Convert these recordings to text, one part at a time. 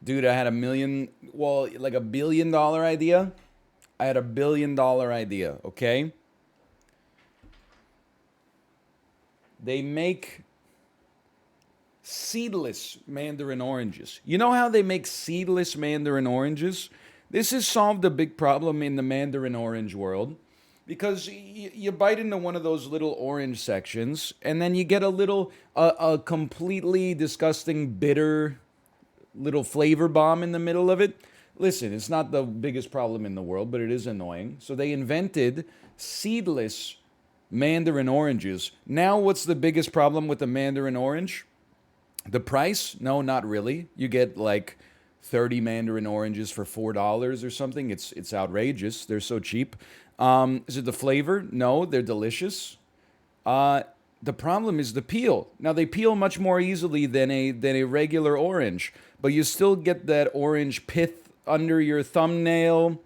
Dude, I had like $1 billion idea. I had $1 billion idea, okay? They make seedless mandarin oranges. You know how they make seedless mandarin oranges? This has solved a big problem in the mandarin orange world because you bite into one of those little orange sections and then you get a completely disgusting bitter little flavor bomb in the middle of it. Listen, it's not the biggest problem in the world, but it is annoying. So they invented seedless mandarin oranges. Now, what's the biggest problem with the mandarin orange? The price? No, not really. You get like 30 mandarin oranges for $4 or something. It's outrageous. They're so cheap. Is it the flavor? No, they're delicious. Uh, the problem is the peel. Now they peel much more easily than a regular orange, but you still get that orange pith under your thumbnail.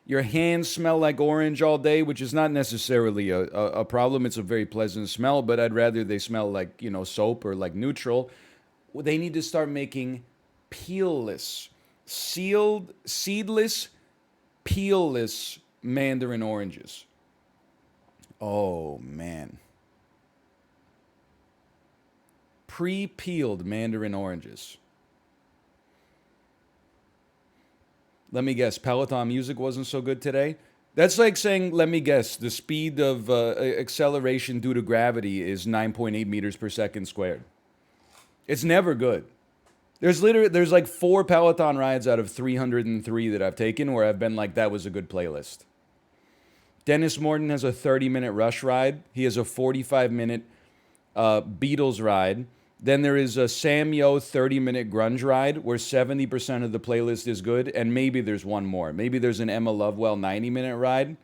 Your hands smell like orange all day, which is not necessarily a problem. It's a very pleasant smell, but I'd rather they smell like, soap or like neutral. They need to start making peelless, seedless, peelless mandarin oranges. Oh, man. Pre-peeled mandarin oranges. Let me guess, Peloton music wasn't so good today? That's like saying, let me guess, the speed of acceleration due to gravity is 9.8 meters per second squared. It's never good. There's like 4 Peloton rides out of 303 that I've taken where I've been like, that was a good playlist. Dennis Morton has a 30-minute Rush ride. He has a 45-minute Beatles ride. Then there is a Sam Yo 30-minute grunge ride where 70% of the playlist is good, and maybe there's one more. Maybe there's an Emma Lovewell 90-minute ride.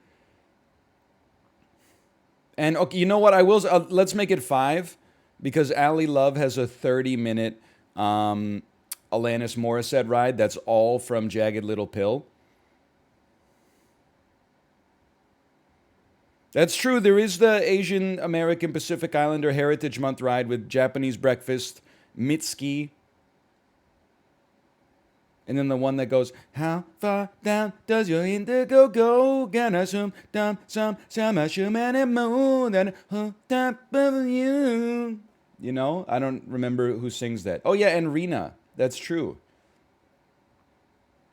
And okay, you know what? Let's make it 5 because Ali Love has a 30-minute Alanis Morissette ride. That's all from Jagged Little Pill. That's true. There is the Asian American Pacific Islander Heritage Month ride with Japanese breakfast, Mitski, and then the one that goes, how far down does your indigo go? Gonna some mushroom and a moon and on top of you. I don't remember who sings that. Oh yeah, and Rena. That's true.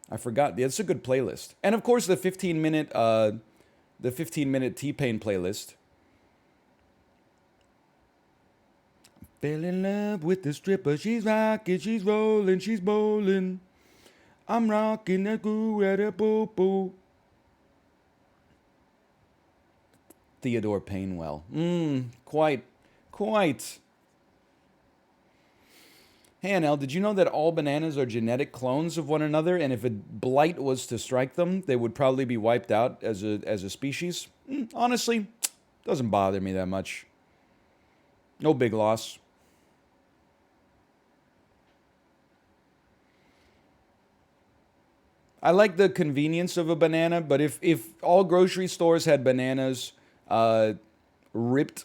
I forgot. It's a good playlist. And of course the 15-minute T-Pain playlist. Fell in love with the stripper. She's rocking, she's rolling, she's bowling. I'm rocking the goo at a boo boo. Theodore Painwell. Quite. Hey, NL, did you know that all bananas are genetic clones of one another, and if a blight was to strike them, they would probably be wiped out as a species? Honestly, doesn't bother me that much. No big loss. I like the convenience of a banana, but if all grocery stores had bananas ripped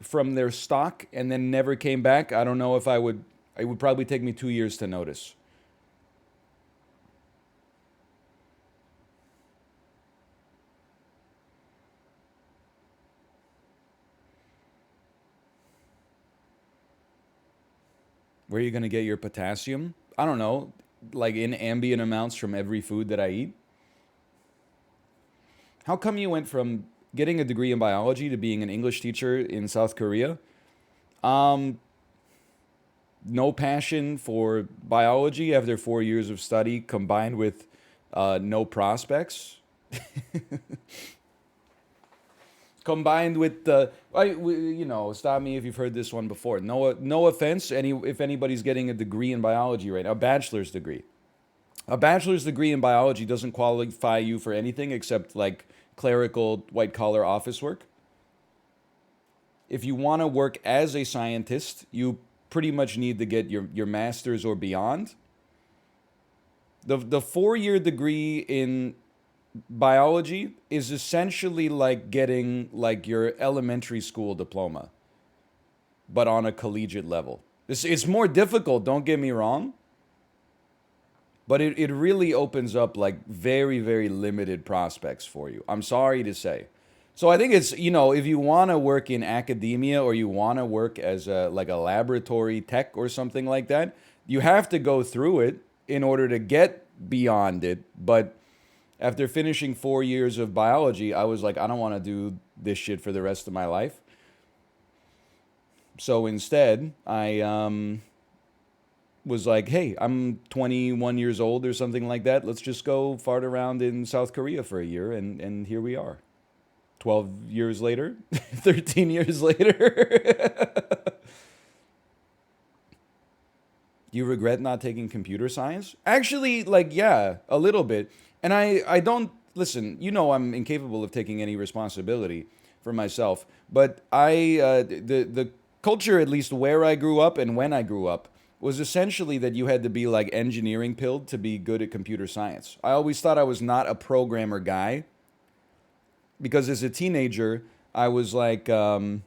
from their stock and then never came back, I don't know if I would. It would probably take me 2 years to notice. Where are you going to get your potassium? I don't know, like in ambient amounts from every food that I eat. How come you went from getting a degree in biology to being an English teacher in South Korea? Um, no passion for biology after 4 years of study combined with no prospects. Combined with stop me if you've heard this one before. No offense, if anybody's getting a degree in biology right now, a bachelor's degree. A bachelor's degree in biology doesn't qualify you for anything except like clerical white collar office work. If you want to work as a scientist, you pretty much need to get your master's or beyond. The 4 year degree in biology is essentially like getting like your elementary school diploma, but on a collegiate level. It's more difficult, don't get me wrong. but it really opens up like very, very limited prospects for you. I'm sorry to say. So I think it's, if you want to work in academia or you want to work as a like a laboratory tech or something like that, you have to go through it in order to get beyond it. But after finishing 4 years of biology, I was like, I don't want to do this shit for the rest of my life. So instead, I was like, hey, I'm 21 years old or something like that. Let's just go fart around in South Korea for a year. And here we are. 12 years later, 13 years later. Do you regret not taking computer science? Actually, like, yeah, a little bit. And I don't, listen, I'm incapable of taking any responsibility for myself. But the culture, at least where I grew up and when I grew up, was essentially that you had to be like engineering pilled to be good at computer science. I always thought I was not a programmer guy because as a teenager, I was like, I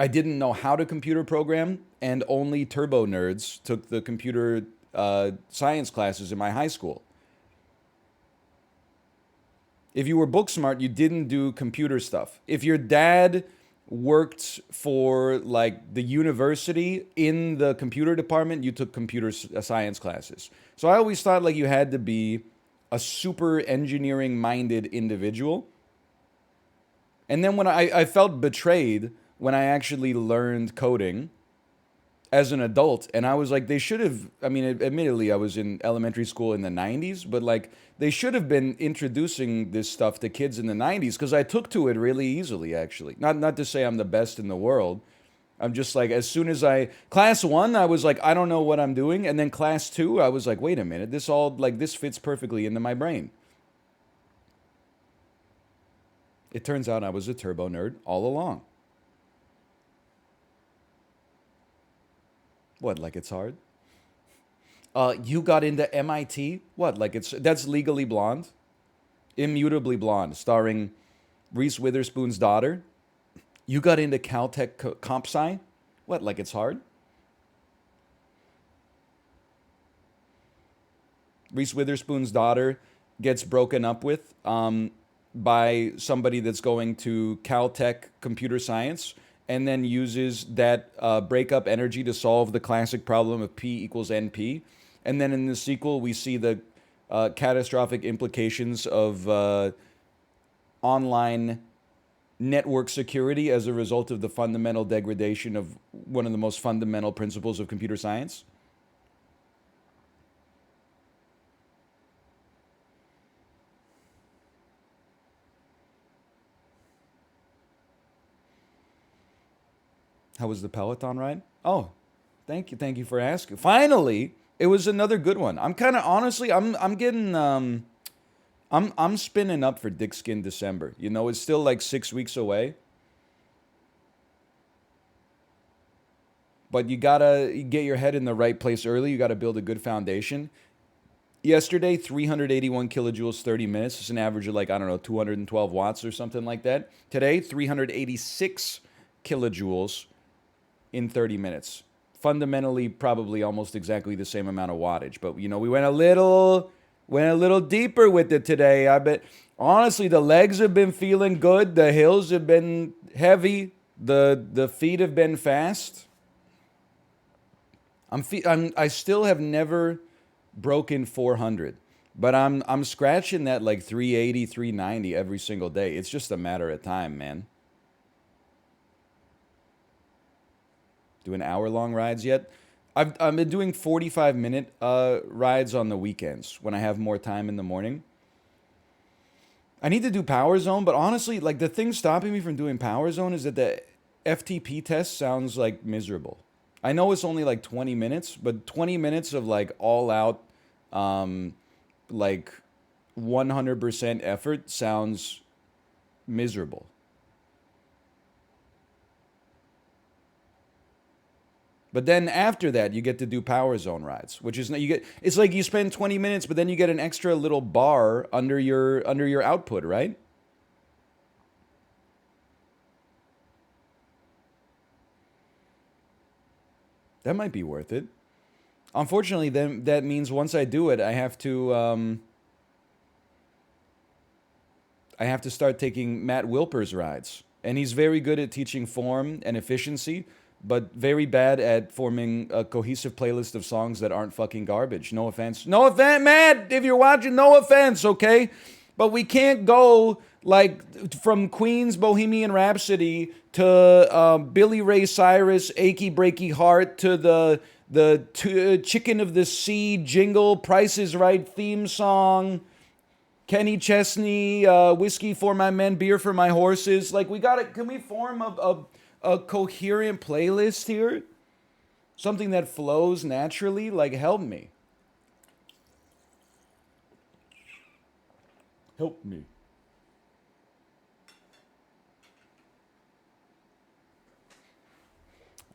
didn't know how to computer program, and only turbo nerds took the computer science classes in my high school. If you were book smart, you didn't do computer stuff. If your dad worked for like the university in the computer department, you took computer science classes. So I always thought like you had to be a super engineering minded individual. And then when I felt betrayed when I actually learned coding as an adult, and I was like, they should have, I mean, admittedly, I was in elementary school in the 90s, but like, they should have been introducing this stuff to kids in the 90s because I took to it really easily, actually. Not to say I'm the best in the world. I'm just like, as soon as class one, I was like, I don't know what I'm doing. And then class two, I was like, wait a minute, this fits perfectly into my brain. It turns out I was a turbo nerd all along. What, like it's hard? You got into MIT? What, like that's Legally Blonde? Immutably Blonde, starring Reese Witherspoon's daughter. You got into Caltech Comp Sci? What, like it's hard? Reese Witherspoon's daughter gets broken up with by somebody that's going to Caltech Computer Science and then uses that breakup energy to solve the classic problem of P equals NP. And then in the sequel, we see the catastrophic implications of online network security as a result of the fundamental degradation of one of the most fundamental principles of computer science. How was the Peloton ride? Oh, thank you for asking. Finally, it was another good one. I'm kind of honestly, I'm getting I'm spinning up for Dick Skin December. It's still like 6 weeks away, but you gotta get your head in the right place early. You gotta build a good foundation. Yesterday, 381 kilojoules, 30 minutes. It's an average of like, I don't know, 212 watts or something like that. Today, 386 kilojoules in 30 minutes. Fundamentally, probably almost exactly the same amount of wattage. But, we went a little deeper with it today. I bet, honestly, the legs have been feeling good. The hills have been heavy. The feet have been fast. I still have never broken 400, but I'm scratching that like 380, 390 every single day. It's just a matter of time, man. Doing hour-long rides yet? I've been doing 45-minute rides on the weekends when I have more time in the morning. I need to do Power Zone, but honestly, like the thing stopping me from doing Power Zone is that the FTP test sounds like miserable. I know it's only like 20 minutes, but 20 minutes of like all out, like 100% effort sounds miserable. But then after that, you get to do Power Zone rides, which is it's like you spend 20 minutes, but then you get an extra little bar under your output, right? That might be worth it. Unfortunately, then that means once I do it, I have to start taking Matt Wilper's rides. And he's very good at teaching form and efficiency, but very bad at forming a cohesive playlist of songs that aren't fucking garbage. No offense. No offense, Matt, if you're watching, no offense, okay? But we can't go like from Queen's Bohemian Rhapsody to Billy Ray Cyrus, Achy Breaky Heart to the Chicken of the Sea jingle, Price is Right theme song, Kenny Chesney, whiskey for my men, beer for my horses. Like we got it. Can we form a coherent playlist here? Something that flows naturally. Like help me, help me.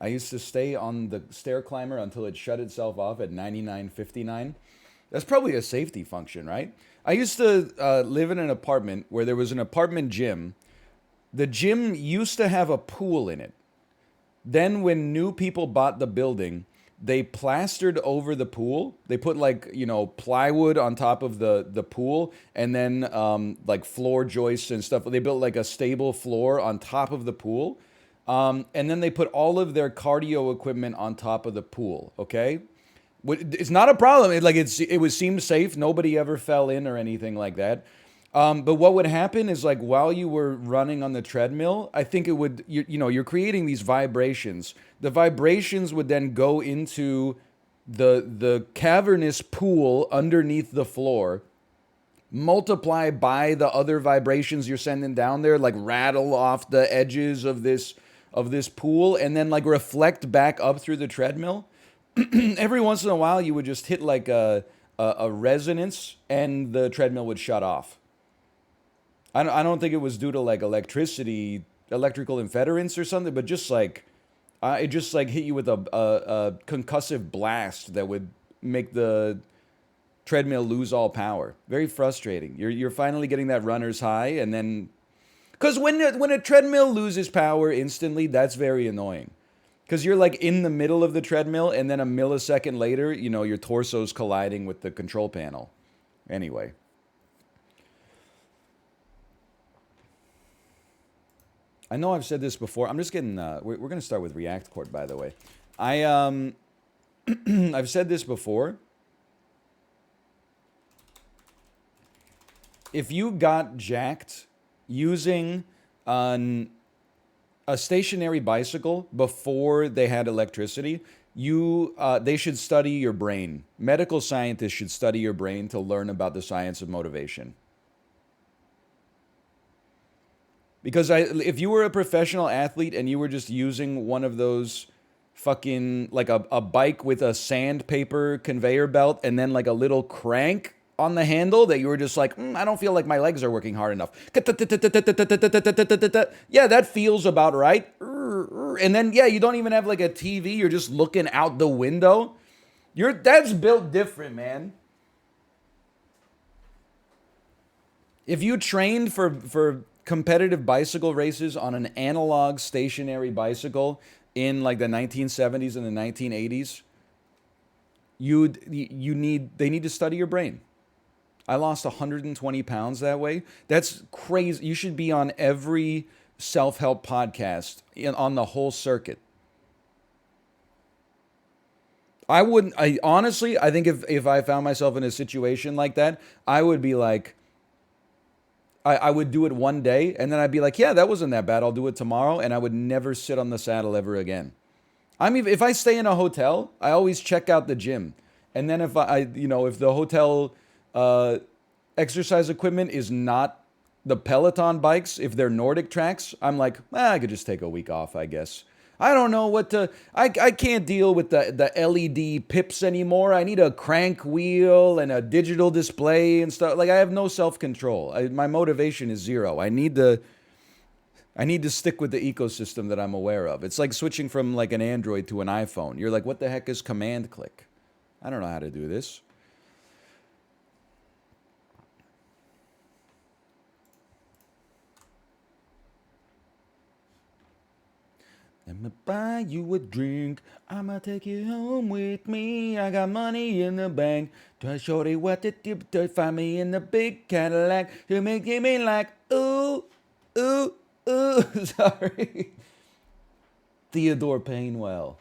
I used to stay on the stair climber until it shut itself off at 99.59. That's probably a safety function, right? I used to live in an apartment where there was an apartment gym. The gym used to have a pool in it. Then, when new people bought the building, they plastered over the pool. They put like plywood on top of the pool, and then like floor joists and stuff. They built like a stable floor on top of the pool, and then they put all of their cardio equipment on top of the pool. Okay, it's not a problem. It would seem safe. Nobody ever fell in or anything like that. But what would happen is like while you were running on the treadmill, I think it would you're creating these vibrations. The vibrations would then go into the cavernous pool underneath the floor, multiply by the other vibrations you're sending down there, like rattle off the edges of this pool, and then like reflect back up through the treadmill. Every once in a while, you would just hit like a resonance, and the treadmill would shut off. I don't think it was due to like electrical interference or something, but just like it just like hit you with a concussive blast that would make the treadmill lose all power. Very frustrating. You're finally getting that runner's high, and then because when a treadmill loses power instantly, that's very annoying. Because you're like in the middle of the treadmill, and then a millisecond later, your torso's colliding with the control panel. Anyway. I know I've said this before. I'm just getting. We're going to start with React Court, by the way. I've said this before. If you got jacked using a stationary bicycle before they had electricity, they should study your brain. Medical scientists should study your brain to learn about the science of motivation. Because if you were a professional athlete and you were just using one of those fucking, like a bike with a sandpaper conveyor belt and then like a little crank on the handle that you were just like, I don't feel like my legs are working hard enough. Yeah, that feels about right. And then, yeah, you don't even have like a TV. You're just looking out the window. That's built different, man. If you trained for competitive bicycle races on an analog stationary bicycle in like the 1970s and the 1980s, they need to study your brain. I lost 120 pounds that way. That's crazy. You should be on every self-help podcast on the whole circuit. I honestly, I think if I found myself in a situation like that, I would be like, I would do it one day, and then I'd be like, yeah, that wasn't that bad. I'll do it tomorrow, and I would never sit on the saddle ever again. I mean, if I stay in a hotel, I always check out the gym, and then if if the hotel exercise equipment is not the Peloton bikes, if they're Nordic tracks, I'm like, I could just take a week off, I guess. I don't know what to. I can't deal with the LED pips anymore. I need a crank wheel and a digital display and stuff. Like I have no self control. My motivation is zero. I need to stick with the ecosystem that I'm aware of. It's like switching from like an Android to an iPhone. You're like, what the heck is command click? I don't know how to do this. I'ma buy you a drink. I'ma take you home with me. I got money in the bank. Try shorty what to do to find me in the big Cadillac. To make me like, ooh, ooh, ooh. Sorry. Theodore Painwell.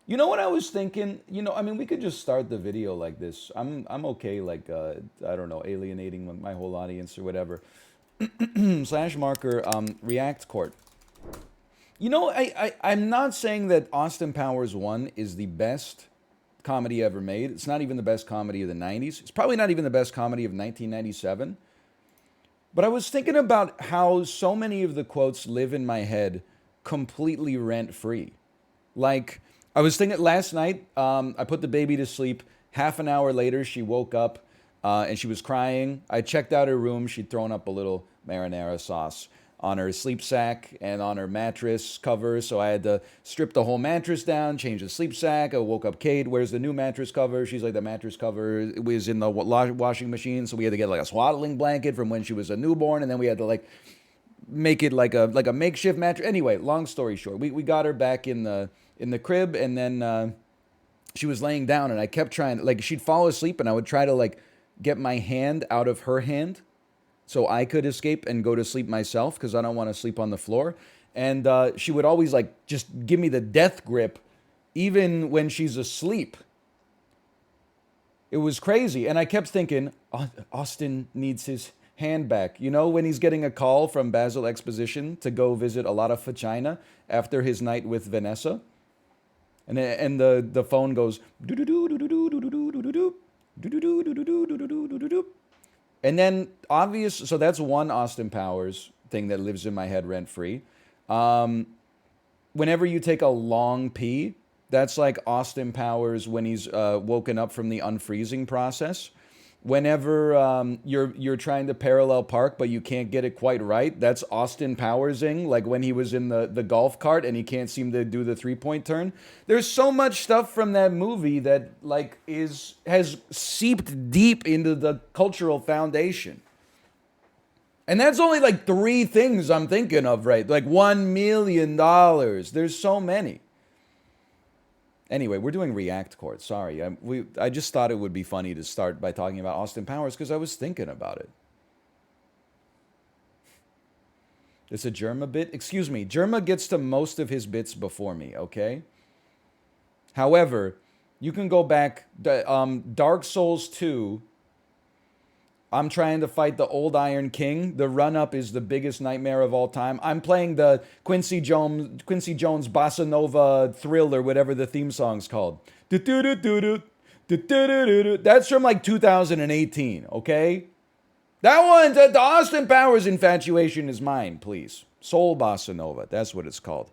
You know what I was thinking? I mean, we could just start the video like this. I'm okay, like, I don't know, alienating my whole audience or whatever. Slash marker, React court. I'm not saying that Austin Powers 1 is the best comedy ever made. It's not even the best comedy of the 90s. It's probably not even the best comedy of 1997. But I was thinking about how so many of the quotes live in my head completely rent free. Like, I was thinking last night, I put the baby to sleep. Half an hour later, she woke up and she was crying. I checked out her room. She'd thrown up a little marinara sauce on her sleep sack and on her mattress cover. So I had to strip the whole mattress down, change the sleep sack. I woke up Kate, where's the new mattress cover? She's like, the mattress cover was in the washing machine. So we had to get like a swaddling blanket from when she was a newborn. And then we had to like make it like a makeshift mattress. Anyway, long story short, we got her back in the crib, and then she was laying down, and I kept trying, like, she'd fall asleep, and I would try to like get my hand out of her hand so I could escape and go to sleep myself because I don't want to sleep on the floor. And she would always like just give me the death grip, even when she's asleep. It was crazy, and I kept thinking, Austin needs his hand back. You know, when he's getting a call from Basil Exposition to go visit a lot of vagina after his night with Vanessa, and the phone goes, and then obvious. So that's one Austin Powers thing that lives in my head rent free. Whenever you take a long pee, that's like Austin Powers when he's woken up from the unfreezing process. Whenever you're trying to parallel park but you can't get it quite right, that's Austin Powersing, like when he was in the golf cart and he can't seem to do the 3-point turn. There's so much stuff from that movie that like has seeped deep into the cultural foundation. And that's only like 3 things I'm thinking of, right? Like $1 million. There's so many. Anyway, we're doing React Court. Sorry. I just thought it would be funny to start by talking about Austin Powers because I was thinking about it. It's a Germa bit. Excuse me. Germa gets to most of his bits before me, okay? However, you can go back. Dark Souls 2. I'm trying to fight the old Iron King. The run-up is the biggest nightmare of all time. I'm playing the Quincy Jones Bossa Nova Thrill or whatever the theme song's called. That's from like 2018, okay? That one, the Austin Powers infatuation is mine, please. Soul Bossa Nova, that's what it's called.